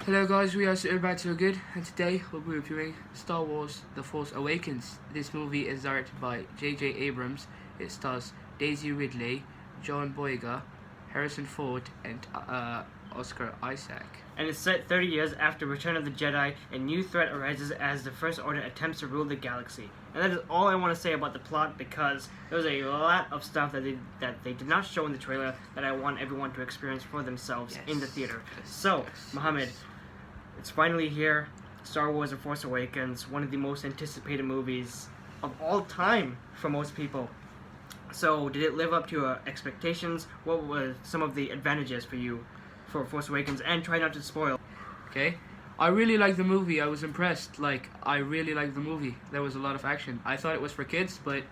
Hello guys, we are Superbad So Good, and today we'll be reviewing Star Wars The Force Awakens. This movie is directed by J.J. Abrams. It stars Daisy Ridley, John Boyega, Harrison Ford, and Oscar Isaac. And it's set 30 years after Return of the Jedi. A new threat arises as the First Order attempts to rule the galaxy. And that is all I want to say about the plot, because there was a lot of stuff that they did not show in the trailer that I want everyone to experience for themselves in the theater. So, Mohammed, it's finally here. Star Wars The Force Awakens, one of the most anticipated movies of all time for most people. So, did it live up to your expectations? What were some of the advantages for you for Force Awakens? And try not to spoil. Okay, I really liked the movie. I was impressed. I really liked the movie. There was a lot of action. I thought it was for kids, but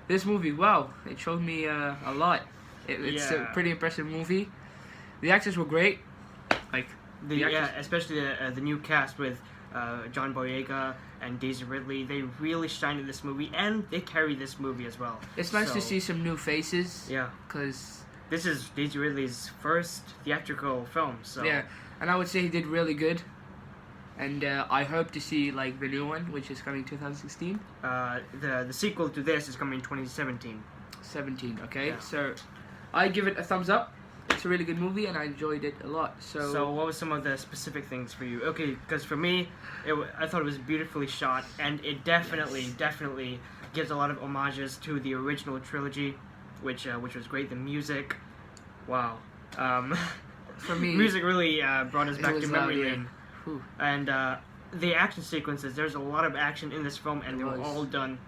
this movie, wow, it showed me a lot. It's a pretty impressive movie. The actors were great. Especially the new cast with John Boyega and Daisy Ridley. They really shine in this movie, and they carry this movie as well. It's nice to see some new faces. Yeah, because this is Daisy Ridley's first theatrical film. So yeah, and I would say he did really good. And I hope to see the new one, which is coming 2016. The sequel to this is coming in 2017. 17, okay. Yeah. So I give it a thumbs up. It's a really good movie, and I enjoyed it a lot. So what were some of the specific things for you? Okay, because for me, I thought it was beautifully shot, and it definitely gives a lot of homages to the original trilogy, which was great. The music, wow. For me, music really brought us back to memory lane. And the action sequences, there's a lot of action in this film, and they were all done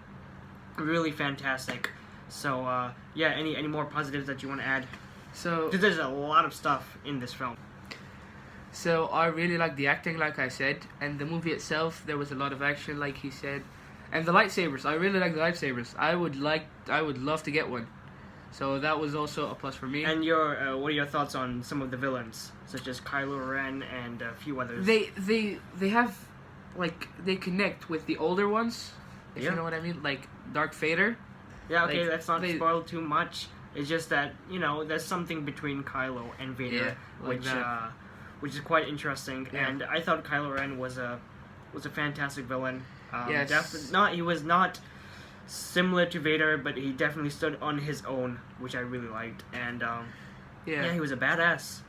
really fantastic. So any more positives that you want to add? So there's a lot of stuff in this film. So I really like the acting, like I said, and the movie itself. There was a lot of action, like he said, and the lightsabers. I really like the lightsabers. I would love to get one. So that was also a plus for me. And what are your thoughts on some of the villains, such as Kylo Ren and a few others? They have they connect with the older ones, if you know what I mean, like Darth Vader. Yeah, okay, let's not spoil too much. It's just that there's something between Kylo and Vader, which is quite interesting. Yeah. And I thought Kylo Ren was a fantastic villain. He was not similar to Vader, but he definitely stood on his own, which I really liked. And he was a badass.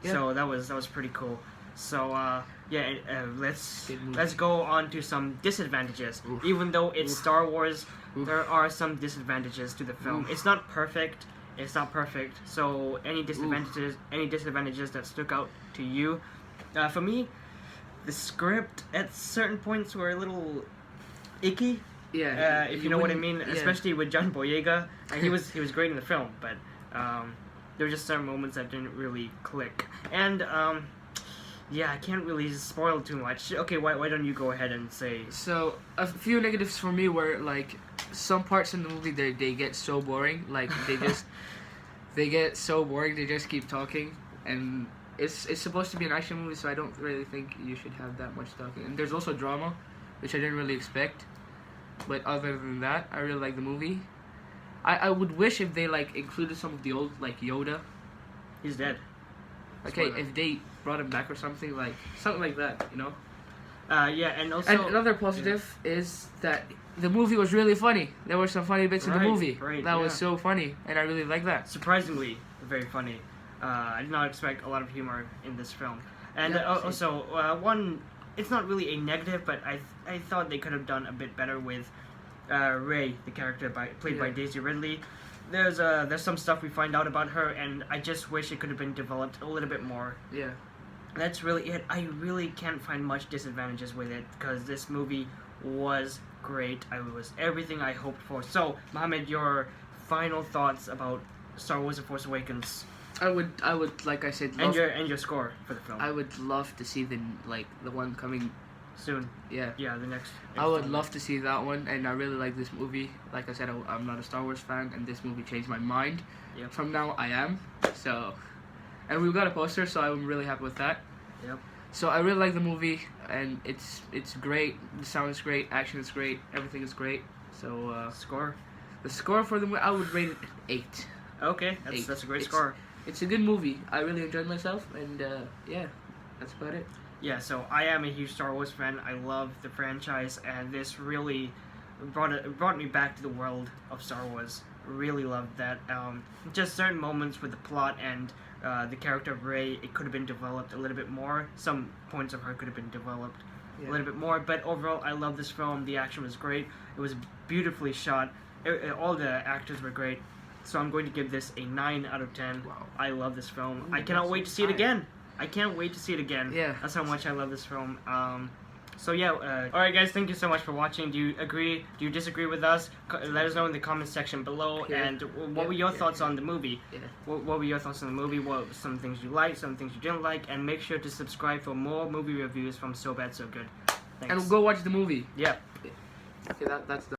Yeah. So that was pretty cool. So let's go on to some disadvantages. Oof. Even though it's Star Wars, there are some disadvantages to the film. It's not perfect. So any disadvantages that stuck out to you? For me, the script at certain points were a little icky. Yeah. If you know what I mean, especially with John Boyega, and he was great in the film, but there were just certain moments that didn't really click. And I can't really spoil too much. Okay, why don't you go ahead and say? So a few negatives for me were some parts in the movie they get so boring. They get so boring. They just keep talking, and it's supposed to be an action movie, so I don't really think you should have that much talking. And there's also drama, which I didn't really expect. But other than that, I really like the movie. I would wish if they included some of the old Yoda. He's dead. Okay, if they brought him back or something like that, you know. And also another positive is that the movie was really funny. There were some funny bits in the movie. That was so funny, and I really like that. Surprisingly, very funny. I did not expect a lot of humor in this film. And one, it's not really a negative, but I thought they could have done a bit better with Rey, the character played by Daisy Ridley. There's some stuff we find out about her, and I just wish it could have been developed a little bit more. Yeah. That's really it. I really can't find much disadvantages with it, because this movie was great. It was everything I hoped for. So, Mohammed, your final thoughts about Star Wars: The Force Awakens? I would, like I said, and your score for the film. I would love to see the one coming soon. Yeah. Yeah, the next I would love to see that one, and I really like this movie. Like I said, I'm not a Star Wars fan, and this movie changed my mind. Yep. From now, I am. So, and we've got a poster, so I'm really happy with that. Yep. So I really like the movie, and it's great. The sound is great, action is great, everything is great. So score. The score for the movie, I would rate it 8. Okay, that's a great score. It's a good movie. I really enjoyed myself, and that's about it. Yeah, so I am a huge Star Wars fan. I love the franchise, and this really brought me back to the world of Star Wars. Really loved that. Just certain moments with the plot and the character of Rey, it could have been developed a little bit more. Some points of her could have been developed a little bit more, but overall, I love this film. The action was great. It was beautifully shot. All the actors were great. So I'm going to give this a 9 out of 10. Wow. I love this film. Ooh, I cannot wait to see it high. again. I can't wait to see it again. Yeah. That's how much I love this film. So yeah, alright guys, thank you so much for watching. Do you agree? Do you disagree with us? Let us know in the comment section below. Yeah. And what were your thoughts on the movie? Yeah. What were your thoughts on the movie? What some things you liked, some things you didn't like, and make sure to subscribe for more movie reviews from So Bad So Good. Thanks. And go watch the movie. Yeah. Okay, that's done.